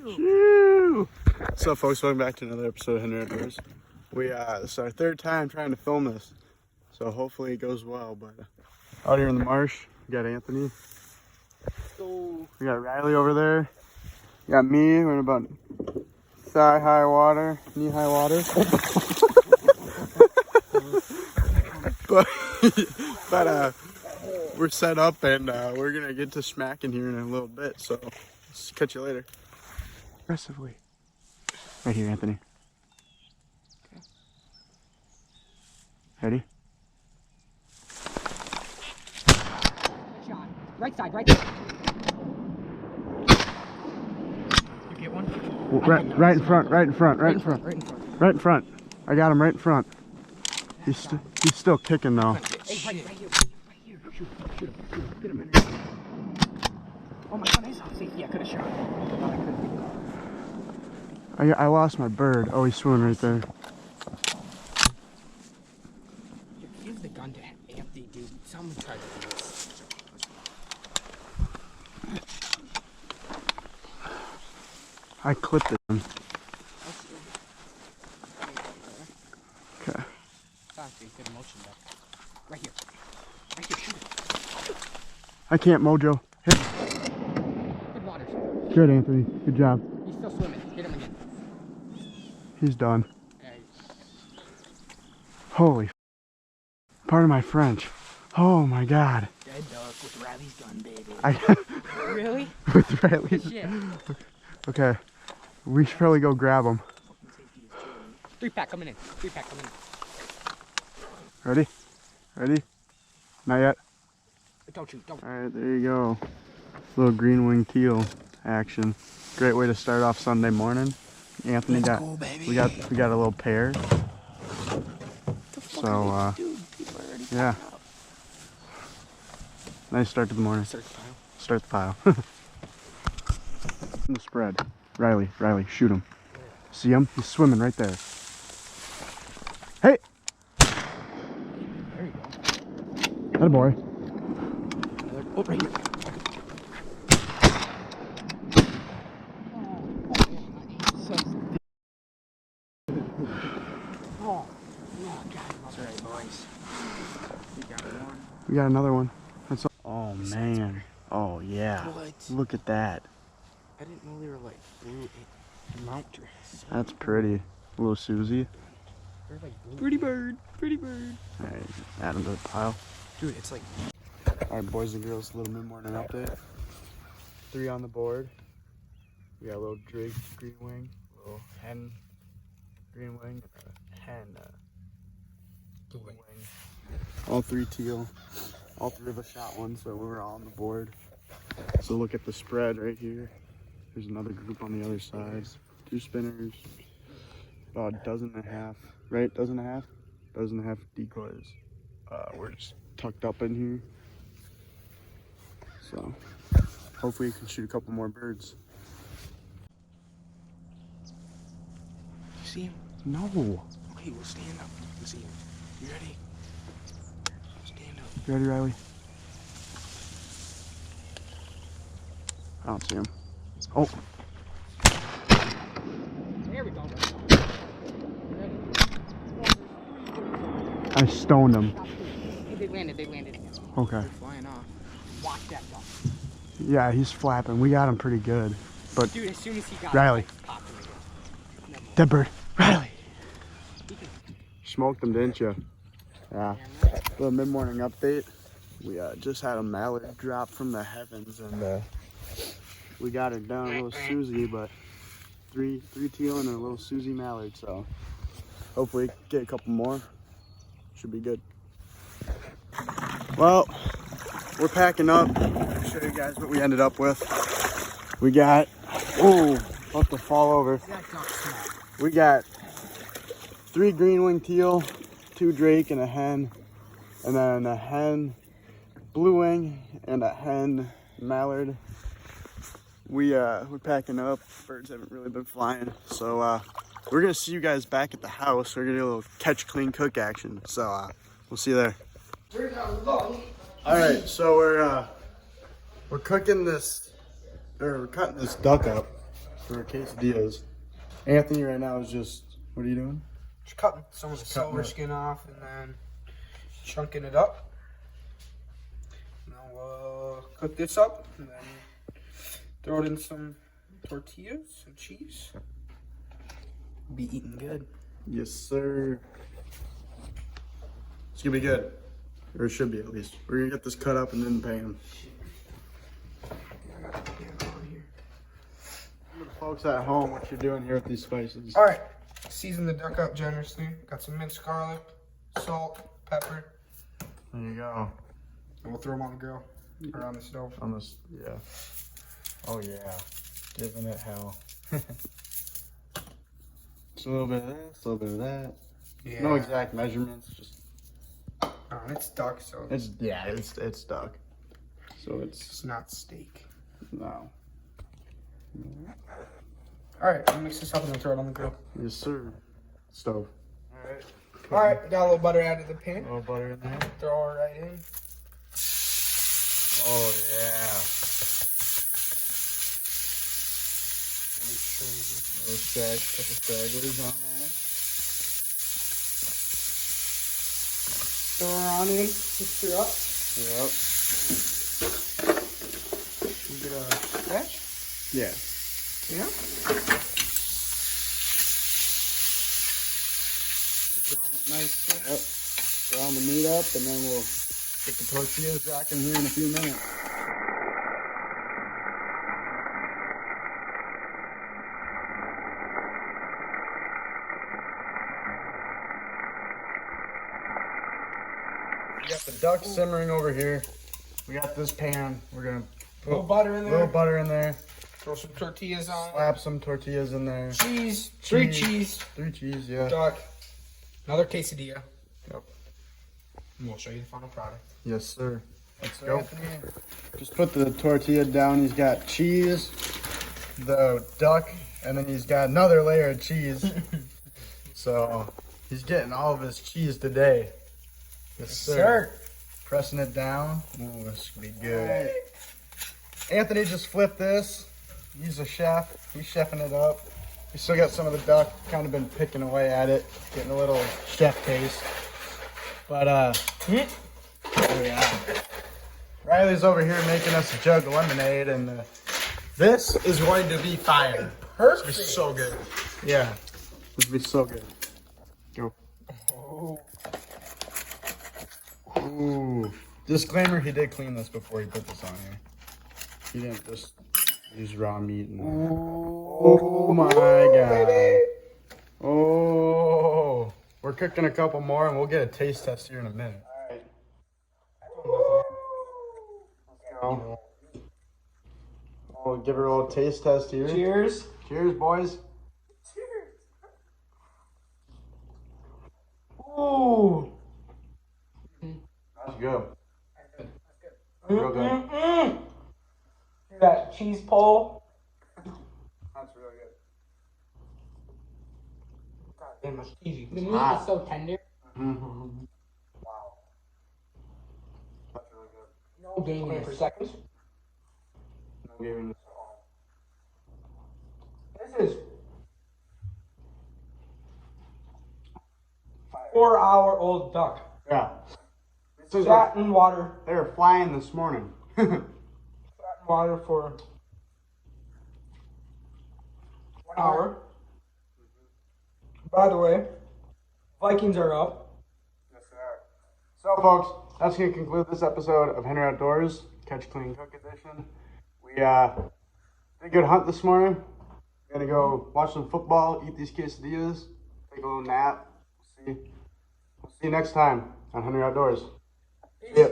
Shoo! What's up, folks? Welcome back to another episode of Henry Outdoors. This is our third time trying to film this, so hopefully it goes well. But out here in the marsh, we got Anthony. We got Riley over there. We got me. We're in about thigh-high water, knee-high water. but we're set up and we're gonna get to smacking here in a little bit. So catch you later. Aggressively. Right here, Anthony. Okay. Ready? Shot. Right side, right side. You get one? Right in front, right in front, right in front. Right in front. Right in front. I got him right in front. He's still kicking though. Hey, right here. Right here. Shoot him. Get him in there. Oh my god, see, yeah, could have shot. I lost my bird. Oh, he's swimming right there. Give the gun to Anthony, dude. Someone tried to do this. I clipped it. Okay. Get a motion back. Right here. Right here, shoot it. I can't, Mojo. Hit. Good waters. Good, Anthony. Good job. He's still swimming. Get him again. He's done. Yeah, Holy. Pardon my French. Oh my God. dead dog with Riley's gun, baby. Really? With Riley's. Shit. Okay. We should probably go grab him. 3-pack coming in. 3-pack coming in. Ready? Ready? Not yet. Don't shoot. Don't. All right, there you go. Little green wing teal action. Great way to start off Sunday morning. Anthony got, we got a little pair. So yeah. Nice start to the morning. Start the pile. Start the pile. In the spread. Riley, shoot him. See him? He's swimming right there. Hey! There you go. That a boy. Oh, right here. Oh, God. That's right, boys. We got one. We got another one. That's all. Oh, man. Oh, yeah. What? Look at that. I didn't know they were like blue mounters. That's pretty. Little Susie. They're like blue. Pretty bird. Pretty bird. All right, add them to the pile. Dude, it's like... All right, boys and girls, a little mid-morning update. 3 on the board. We got a little Drake green wing, a little hen green wing, and a hen blue wing. All 3 teal. All 3 of us shot one, so we were all on the board. So look at the spread right here. There's another group on the other side. 2 spinners. About a dozen and a half, right? Dozen and a half decoys. We're just tucked up in here. So hopefully you can shoot a couple more birds. You see him? No. Okay, we'll stand up. You see him. You ready? Stand up. You ready, Riley? I don't see him. Oh. There we go. Ready? I stoned him. They landed. Okay. They're flying off. Watch that dog. Yeah, he's flapping. We got him pretty good. But Dude, as soon as he got Riley. popped him again. Dead bird. Riley. Smoked him, didn't you? Yeah. Little mid-morning update. We just had a mallard drop from the heavens, and we got her down, a little Susie, but 3 teal and a little Susie mallard. So hopefully get a couple more. Should be good. Well, we're packing up. I'll show you guys what we ended up with. We got, about to fall over. We got 3 green wing teal, 2 drake and a hen, and then a hen blue wing and a hen mallard. We're packing up. Birds haven't really been flying, so we're gonna see you guys back at the house. We're gonna do a little catch, clean, cook action. So we'll see you there. All right, so we're cooking this, or we're cutting this duck up. for quesadillas. Anthony right now is just, what are you doing? Just cutting some of the silver skin off and then chunking it up. Now we'll cook this up and then throw it in some tortillas and cheese. Be eating good. Yes, sir. It's gonna be good. Or it should be, at least. We're gonna get this cut up and then pan. For the folks at home, what you're doing here with these spices. All right, season the duck up generously. Got some minced garlic, salt, pepper. There you go. And we'll throw them on the grill or on the stove. On this, yeah. Oh yeah, giving it hell. Just a little bit of this, a little bit of that. Yeah. No exact measurements, just. It's duck, so It's duck. So it's not steak. no. All right, I'll mix this up and then throw it on the grill. Yes, sir. Stove. All right, got a little butter added to the pan. A little butter in there. Throw it right in. Oh yeah. Couple stragglers on there. Throw her on in. Mix her up. Yep. You get a stretch. Yeah. Yeah. Brown it nicely. Yep. Brown the meat up, and then we'll get the tortillas back in here in a few minutes. We got the duck simmering over here. We got this pan. We're gonna put A little butter in a there. little butter in there. Throw some tortillas on. Slap some tortillas in there. Cheese. 3 cheese. 3 cheese, yeah. Duck. Another quesadilla. Yep. And we'll show you the final product. Yes, sir. Let's So go. Anthony, Just put the tortilla down. He's got cheese, the duck, and then he's got another layer of cheese. So he's getting all of his cheese today. Yes, sir. Pressing it down. Ooh, this should be good. Anthony just flipped this. He's a chef. He's chefing it up. We still got some of the duck. Kind of been picking away at it, getting a little chef taste. But oh yeah. Riley's over here making us a jug of lemonade, and this is going to be fire. Perfect. It's so good. Yeah, this will be so good. Go. Oh. Ooh. Disclaimer: he did clean this before he put this on here. He didn't just use raw meat. And oh my god. Oh, we're cooking a couple more, and we'll get a taste test here in a minute. Go. We'll give her a little taste test here. Cheers. Cheers, boys. Cheers. Ooh. That's good. Real good. That cheese pull. That's really good. God damn, it's cheesy. The meat is so tender. Mm-hmm. Wow. That's really good. No gaming For seconds. No giving this at all. This is 4-hour-old duck. Yeah. This is Sat in water. they were flying this morning. Sat in water for 1 hour. By the way, Vikings are up. Yes, they are. So, folks, that's going to conclude this episode of Henry Outdoors, Catch, Clean, Cook edition. We did a good hunt this morning. We're going to go watch some football, eat these quesadillas, take a little nap. We'll see you next time on Henry Outdoors. See ya.